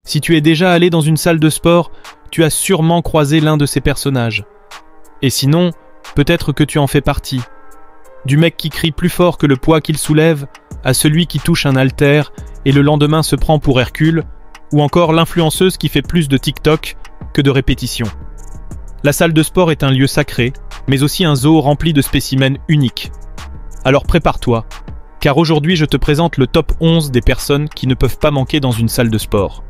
Si tu es déjà allé dans une salle de sport, tu as sûrement croisé l'un de ces personnages. Et sinon, peut-être que tu en fais partie. Du mec qui crie plus fort que le poids qu'il soulève, à celui qui touche un haltère et le lendemain se prend pour Hercule, ou encore l'influenceuse qui fait plus de TikTok que de répétitions. La salle de sport est un lieu sacré, mais aussi un zoo rempli de spécimens uniques. Alors prépare-toi, car aujourd'hui je te présente le top 11 des personnes qui ne peuvent pas manquer dans une salle de sport.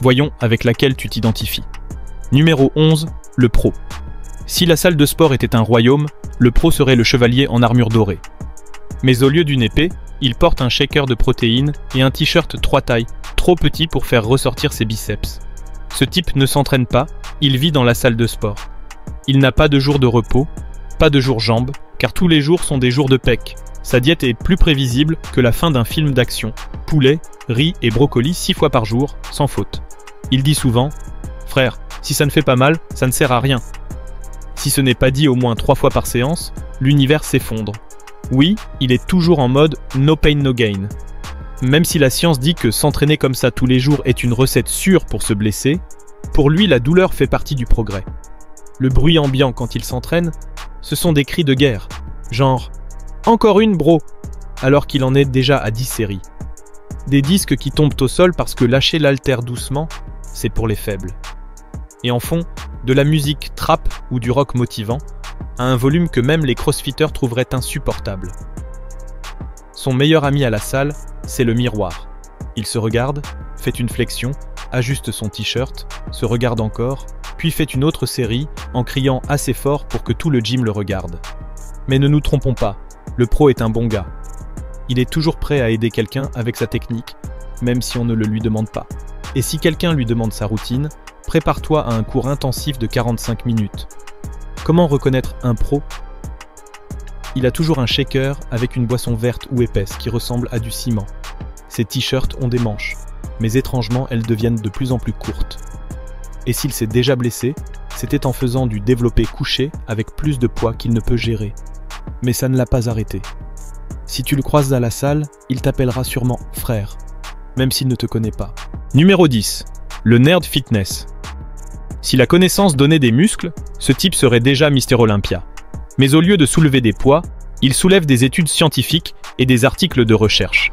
Voyons avec laquelle tu t'identifies. Numéro 11, le pro. Si la salle de sport était un royaume, le pro serait le chevalier en armure dorée. Mais au lieu d'une épée, il porte un shaker de protéines et un t-shirt 3 tailles, trop petit pour faire ressortir ses biceps. Ce type ne s'entraîne pas, il vit dans la salle de sport. Il n'a pas de jour de repos, pas de jour jambes, car tous les jours sont des jours de pec. Sa diète est plus prévisible que la fin d'un film d'action. Poulet, riz et brocoli 6 fois par jour, sans faute. Il dit souvent « Frère, si ça ne fait pas mal, ça ne sert à rien ». Si ce n'est pas dit au moins 3 fois par séance, l'univers s'effondre. Oui, il est toujours en mode « no pain no gain ». Même si la science dit que s'entraîner comme ça tous les jours est une recette sûre pour se blesser, pour lui la douleur fait partie du progrès. Le bruit ambiant quand il s'entraîne, ce sont des cris de guerre, genre « Encore une bro !» alors qu'il en est déjà à 10 séries. Des disques qui tombent au sol parce que lâcher l'haltère doucement, c'est pour les faibles. Et en fond, de la musique trap ou du rock motivant, à un volume que même les crossfitters trouveraient insupportable. Son meilleur ami à la salle, c'est le miroir. Il se regarde, fait une flexion, ajuste son t-shirt, se regarde encore, puis fait une autre série en criant assez fort pour que tout le gym le regarde. Mais ne nous trompons pas, le pro est un bon gars. Il est toujours prêt à aider quelqu'un avec sa technique, même si on ne le lui demande pas. Et si quelqu'un lui demande sa routine, prépare-toi à un cours intensif de 45 minutes. Comment reconnaître un pro ? Il a toujours un shaker avec une boisson verte ou épaisse qui ressemble à du ciment. Ses t-shirts ont des manches, mais étrangement elles deviennent de plus en plus courtes. Et s'il s'est déjà blessé, c'était en faisant du développé couché avec plus de poids qu'il ne peut gérer. Mais ça ne l'a pas arrêté. Si tu le croises à la salle, il t'appellera sûrement « frère », même s'il ne te connaît pas. Numéro 10. Le nerd fitness. Si la connaissance donnait des muscles, ce type serait déjà Mister Olympia. Mais au lieu de soulever des poids, il soulève des études scientifiques et des articles de recherche.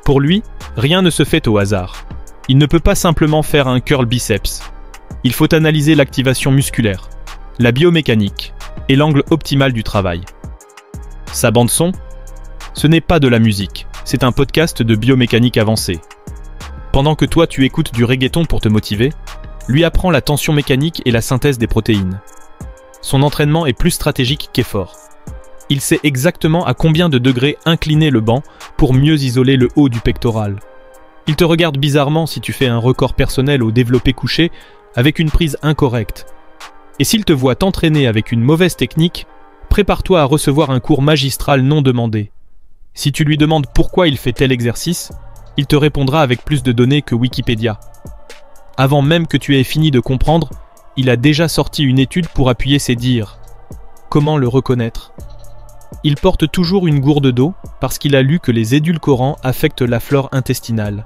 Pour lui, rien ne se fait au hasard. Il ne peut pas simplement faire un curl biceps. Il faut analyser l'activation musculaire, la biomécanique et l'angle optimal du travail. Sa bande-son ? Ce n'est pas de la musique, c'est un podcast de biomécanique avancée. Pendant que toi tu écoutes du reggaeton pour te motiver, lui apprend la tension mécanique et la synthèse des protéines. Son entraînement est plus stratégique qu'effort. Il sait exactement à combien de degrés incliner le banc pour mieux isoler le haut du pectoral. Il te regarde bizarrement si tu fais un record personnel au développé couché avec une prise incorrecte. Et s'il te voit t'entraîner avec une mauvaise technique, prépare-toi à recevoir un cours magistral non demandé. Si tu lui demandes pourquoi il fait tel exercice, il te répondra avec plus de données que Wikipédia. Avant même que tu aies fini de comprendre, il a déjà sorti une étude pour appuyer ses dires. Comment le reconnaître ? Il porte toujours une gourde d'eau parce qu'il a lu que les édulcorants affectent la flore intestinale.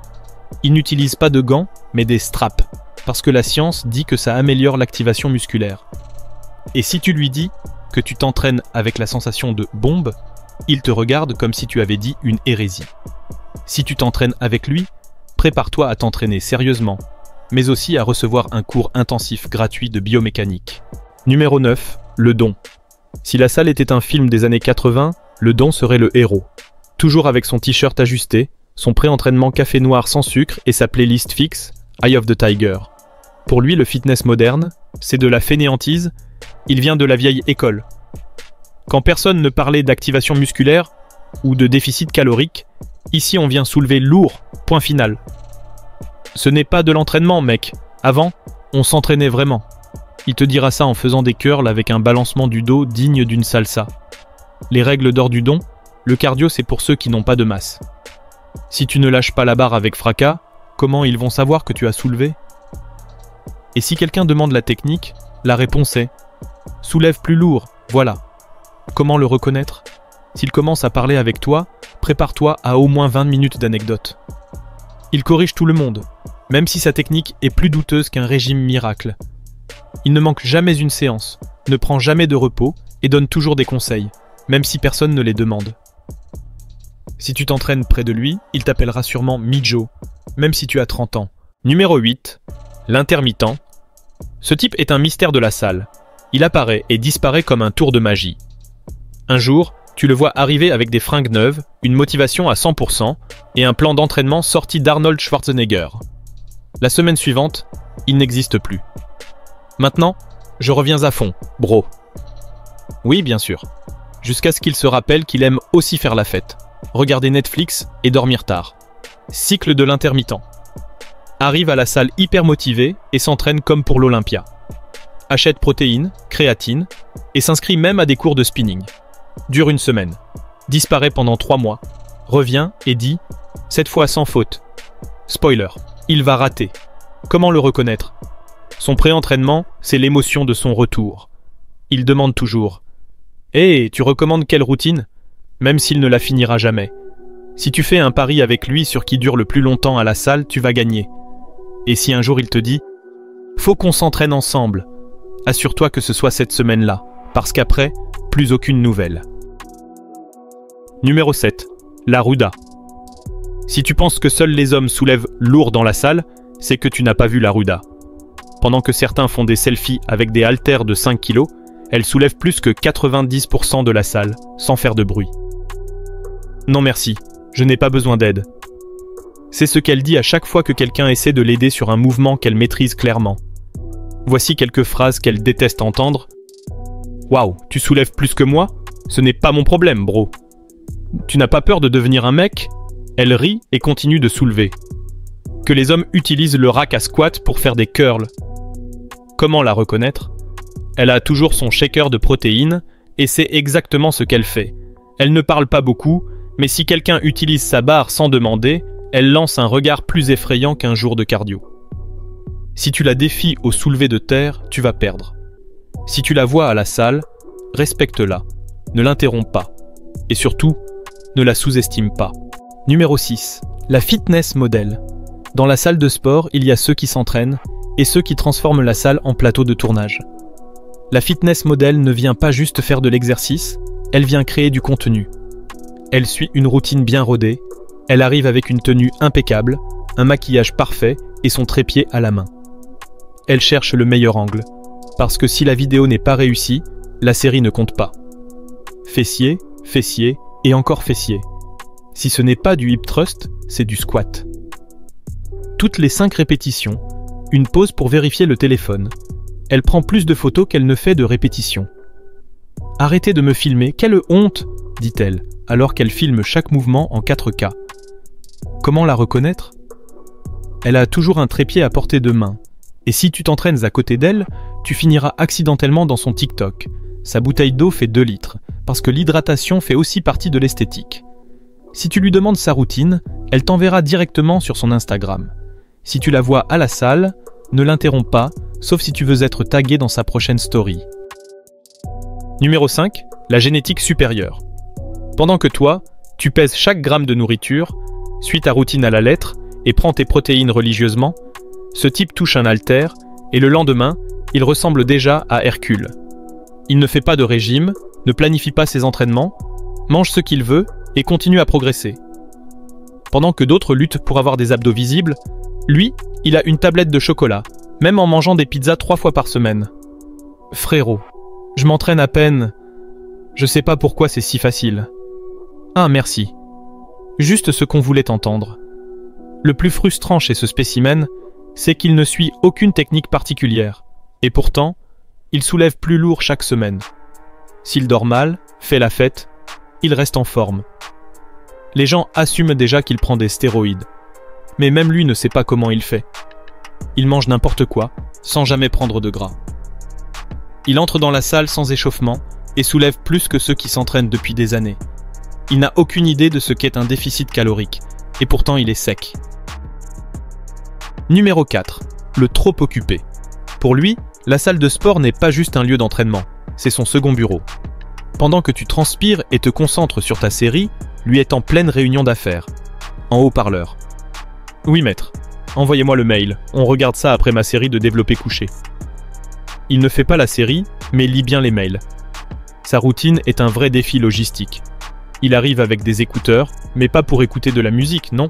Il n'utilise pas de gants, mais des straps, parce que la science dit que ça améliore l'activation musculaire. Et si tu lui dis que tu t'entraînes avec la sensation de bombe, il te regarde comme si tu avais dit une hérésie. Si tu t'entraînes avec lui, prépare-toi à t'entraîner sérieusement, mais aussi à recevoir un cours intensif gratuit de biomécanique. Numéro 9, le don. Si la salle était un film des années 80, le don serait le héros. Toujours avec son t-shirt ajusté, son pré-entraînement café noir sans sucre et sa playlist fixe, Eye of the Tiger. Pour lui, le fitness moderne, c'est de la fainéantise, il vient de la vieille école. Quand personne ne parlait d'activation musculaire ou de déficit calorique, ici on vient soulever lourd, point final. Ce n'est pas de l'entraînement, mec. Avant, on s'entraînait vraiment. Il te dira ça en faisant des curls avec un balancement du dos digne d'une salsa. Les règles d'or du don, le cardio c'est pour ceux qui n'ont pas de masse. Si tu ne lâches pas la barre avec fracas, comment ils vont savoir que tu as soulevé ? Et si quelqu'un demande la technique, la réponse est « soulève plus lourd, voilà ». Comment le reconnaître ? S'il commence à parler avec toi, prépare-toi à au moins 20 minutes d'anecdotes. Il corrige tout le monde. même si sa technique est plus douteuse qu'un régime miracle. Il ne manque jamais une séance, ne prend jamais de repos et donne toujours des conseils, même si personne ne les demande. Si tu t'entraînes près de lui, il t'appellera sûrement Mijo, même si tu as 30 ans. Numéro 8. L'intermittent. Ce type est un mystère de la salle. Il apparaît et disparaît comme un tour de magie. Un jour, tu le vois arriver avec des fringues neuves, une motivation à 100% et un plan d'entraînement sorti d'Arnold Schwarzenegger. La semaine suivante, il n'existe plus. Maintenant, je reviens à fond, bro. Oui, bien sûr. Jusqu'à ce qu'il se rappelle qu'il aime aussi faire la fête, regarder Netflix et dormir tard. Cycle de l'intermittent. Arrive à la salle hyper motivé et s'entraîne comme pour l'Olympia. Achète protéines, créatine et s'inscrit même à des cours de spinning. Dure une semaine. Disparaît pendant 3 mois. Revient et dit « cette fois sans faute ». Spoiler, il va rater. Comment le reconnaître? Son pré-entraînement, c'est l'émotion de son retour. Il demande toujours « Hé, tu recommandes quelle routine ?» Même s'il ne la finira jamais. Si tu fais un pari avec lui sur qui dure le plus longtemps à la salle, tu vas gagner. Et si un jour il te dit « faut qu'on s'entraîne ensemble », assure-toi que ce soit cette semaine-là, parce qu'après, plus aucune nouvelle. Numéro 7. La Ruda. Si tu penses que seuls les hommes soulèvent lourd dans la salle, c'est que tu n'as pas vu la Ruda. Pendant que certains font des selfies avec des haltères de 5 kg, elle soulève plus que 90% de la salle, sans faire de bruit. Non merci, je n'ai pas besoin d'aide. C'est ce qu'elle dit à chaque fois que quelqu'un essaie de l'aider sur un mouvement qu'elle maîtrise clairement. Voici quelques phrases qu'elle déteste entendre. « Waouh, tu soulèves plus que moi? Ce n'est pas mon problème, bro. Tu n'as pas peur de devenir un mec ?» Elle rit et continue de soulever. Que les hommes utilisent le rack à squat pour faire des curls. Comment la reconnaître? Elle a toujours son shaker de protéines et c'est exactement ce qu'elle fait. Elle ne parle pas beaucoup, mais si quelqu'un utilise sa barre sans demander, elle lance un regard plus effrayant qu'un jour de cardio. Si tu la défies au soulevé de terre, tu vas perdre. Si tu la vois à la salle, respecte-la, ne l'interromps pas. Et surtout, ne la sous-estime pas. Numéro 6. La fitness model. Dans la salle de sport, il y a ceux qui s'entraînent et ceux qui transforment la salle en plateau de tournage. La fitness model ne vient pas juste faire de l'exercice, elle vient créer du contenu. Elle suit une routine bien rodée, elle arrive avec une tenue impeccable, un maquillage parfait et son trépied à la main. Elle cherche le meilleur angle, parce que si la vidéo n'est pas réussie, la série ne compte pas. Fessier, fessier et encore fessier. Si ce n'est pas du hip thrust, c'est du squat. Toutes les 5 répétitions, une pause pour vérifier le téléphone. Elle prend plus de photos qu'elle ne fait de répétitions. « Arrêtez de me filmer, quelle honte !» dit-elle, alors qu'elle filme chaque mouvement en 4K. Comment la reconnaître? Elle a toujours un trépied à portée de main. Et si tu t'entraînes à côté d'elle, tu finiras accidentellement dans son TikTok. Sa bouteille d'eau fait 2 litres, parce que l'hydratation fait aussi partie de l'esthétique. Si tu lui demandes sa routine, elle t'enverra directement sur son Instagram. Si tu la vois à la salle, ne l'interromps pas, sauf si tu veux être tagué dans sa prochaine story. Numéro 5. La génétique supérieure. Pendant que toi, tu pèses chaque gramme de nourriture, suis ta routine à la lettre et prends tes protéines religieusement, ce type touche un haltère et le lendemain, il ressemble déjà à Hercule. Il ne fait pas de régime, ne planifie pas ses entraînements, mange ce qu'il veut et continue à progresser. Pendant que d'autres luttent pour avoir des abdos visibles, lui, il a une tablette de chocolat, même en mangeant des pizzas 3 fois par semaine. Frérot, je m'entraîne à peine. Je sais pas pourquoi c'est si facile. Ah, merci. Juste ce qu'on voulait entendre. Le plus frustrant chez ce spécimen, c'est qu'il ne suit aucune technique particulière. Et pourtant, il soulève plus lourd chaque semaine. S'il dort mal, fait la fête, il reste en forme. Les gens assument déjà qu'il prend des stéroïdes. Mais même lui ne sait pas comment il fait. Il mange n'importe quoi, sans jamais prendre de gras. Il entre dans la salle sans échauffement et soulève plus que ceux qui s'entraînent depuis des années. Il n'a aucune idée de ce qu'est un déficit calorique, et pourtant il est sec. Numéro 4. Le trop occupé. Pour lui, la salle de sport n'est pas juste un lieu d'entraînement, c'est son second bureau. Pendant que tu transpires et te concentres sur ta série, lui est en pleine réunion d'affaires. En haut-parleur. Oui maître, Envoyez-moi le mail, on regarde ça après ma série de développé couché. Il ne fait pas la série, mais lit bien les mails. Sa routine est un vrai défi logistique. Il arrive avec des écouteurs, mais pas pour écouter de la musique, non.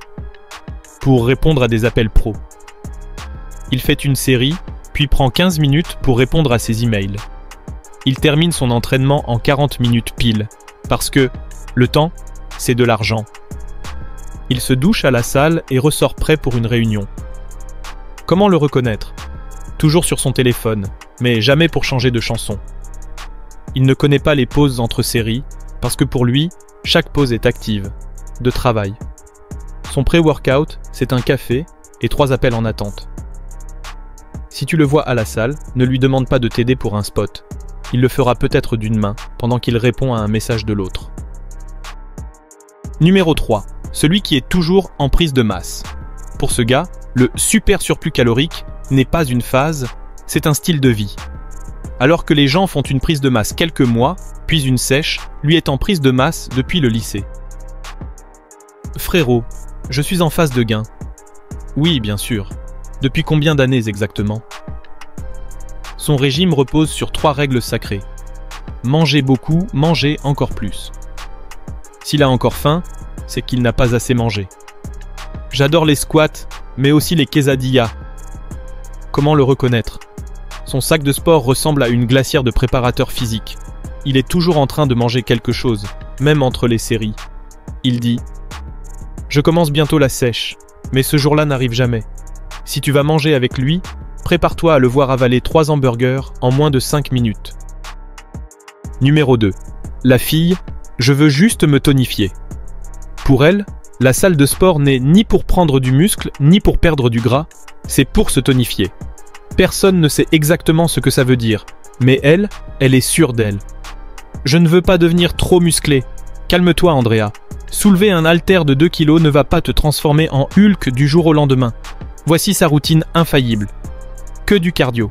Pour répondre à des appels pro. Il fait une série, puis prend 15 minutes pour répondre à ses emails. Il termine son entraînement en 40 minutes pile, parce que le temps, c'est de l'argent. Il se douche à la salle et ressort prêt pour une réunion. Comment le reconnaître? Toujours sur son téléphone, mais jamais pour changer de chanson. Il ne connaît pas les pauses entre séries, parce que pour lui, chaque pause est active, de travail. Son pré-workout, c'est un café et 3 appels en attente. Si tu le vois à la salle, ne lui demande pas de t'aider pour un spot. Il le fera peut-être d'une main, pendant qu'il répond à un message de l'autre. Numéro 3. Celui qui est toujours en prise de masse. Pour ce gars, le super surplus calorique n'est pas une phase, c'est un style de vie. Alors que les gens font une prise de masse quelques mois, puis une sèche, lui est en prise de masse depuis le lycée. Frérot, je suis en phase de gain. Oui, bien sûr. Depuis combien d'années exactement? Son régime repose sur 3 règles sacrées. Manger beaucoup, manger encore plus. S'il a encore faim, c'est qu'il n'a pas assez mangé. J'adore les squats, mais aussi les quesadillas. Comment le reconnaître? Son sac de sport ressemble à une glacière de préparateur physique. Il est toujours en train de manger quelque chose, même entre les séries. Il dit « Je commence bientôt la sèche, mais ce jour-là n'arrive jamais. Si tu vas manger avec lui, prépare-toi à le voir avaler 3 hamburgers en moins de 5 minutes. » Numéro 2. La fille, je veux juste me tonifier. Pour elle, la salle de sport n'est ni pour prendre du muscle, ni pour perdre du gras, c'est pour se tonifier. Personne ne sait exactement ce que ça veut dire, mais elle est sûre d'elle. Je ne veux pas devenir trop musclé. Calme-toi, Andrea. Soulever un haltère de 2 kg ne va pas te transformer en Hulk du jour au lendemain. Voici sa routine infaillible. Que du cardio.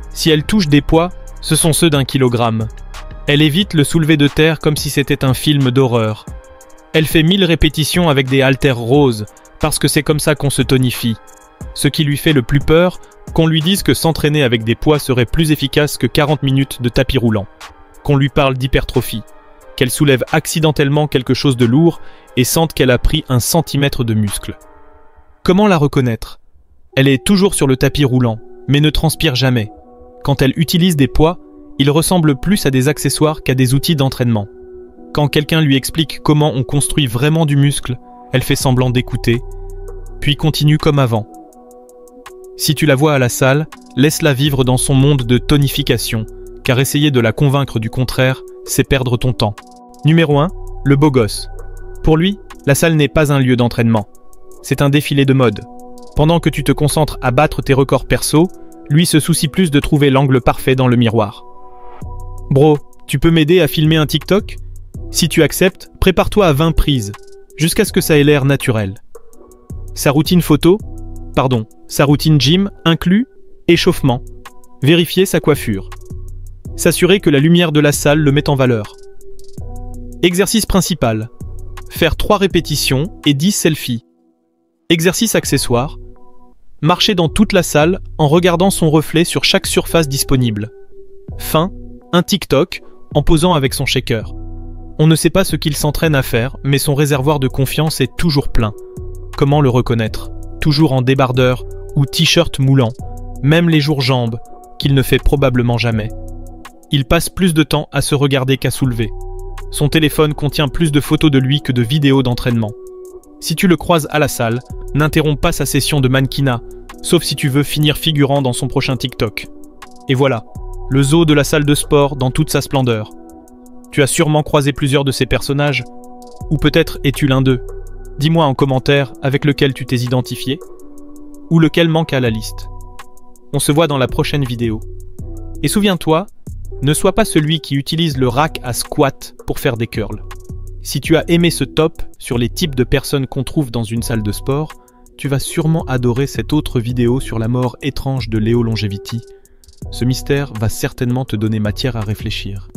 Si elle touche des poids, ce sont ceux d'1 kilogramme. Elle évite le soulevé de terre comme si c'était un film d'horreur. Elle fait 1000 répétitions avec des haltères roses, parce que c'est comme ça qu'on se tonifie. Ce qui lui fait le plus peur, qu'on lui dise que s'entraîner avec des poids serait plus efficace que 40 minutes de tapis roulant. Qu'on lui parle d'hypertrophie. Qu'elle soulève accidentellement quelque chose de lourd et sente qu'elle a pris 1 centimètre de muscle. Comment la reconnaître? Elle est toujours sur le tapis roulant, mais ne transpire jamais. Quand elle utilise des poids, ils ressemblent plus à des accessoires qu'à des outils d'entraînement. Quand quelqu'un lui explique comment on construit vraiment du muscle, elle fait semblant d'écouter, puis continue comme avant. Si tu la vois à la salle, laisse-la vivre dans son monde de tonification, car essayer de la convaincre du contraire, c'est perdre ton temps. Numéro 1, le beau gosse. Pour lui, la salle n'est pas un lieu d'entraînement. C'est un défilé de mode. Pendant que tu te concentres à battre tes records perso, lui se soucie plus de trouver l'angle parfait dans le miroir. Bro, tu peux m'aider à filmer un TikTok? Si tu acceptes, prépare-toi à 20 prises, jusqu'à ce que ça ait l'air naturel. Sa routine gym inclut échauffement, vérifier sa coiffure, s'assurer que la lumière de la salle le met en valeur. Exercice principal, faire 3 répétitions et 10 selfies. Exercice accessoire, marcher dans toute la salle en regardant son reflet sur chaque surface disponible. Fin, un TikTok en posant avec son shaker. On ne sait pas ce qu'il s'entraîne à faire, mais son réservoir de confiance est toujours plein. Comment le reconnaître? Toujours en débardeur ou t-shirt moulant, même les jours jambes, qu'il ne fait probablement jamais. Il passe plus de temps à se regarder qu'à soulever. Son téléphone contient plus de photos de lui que de vidéos d'entraînement. Si tu le croises à la salle, n'interromps pas sa session de mannequinat, sauf si tu veux finir figurant dans son prochain TikTok. Et voilà, le zoo de la salle de sport dans toute sa splendeur. Tu as sûrement croisé plusieurs de ces personnages, ou peut-être es-tu l'un d'eux. Dis-moi en commentaire avec lequel tu t'es identifié, ou lequel manque à la liste. On se voit dans la prochaine vidéo. Et souviens-toi, ne sois pas celui qui utilise le rack à squat pour faire des curls. Si tu as aimé ce top sur les types de personnes qu'on trouve dans une salle de sport, tu vas sûrement adorer cette autre vidéo sur la mort étrange de Léo Longevity. Ce mystère va certainement te donner matière à réfléchir.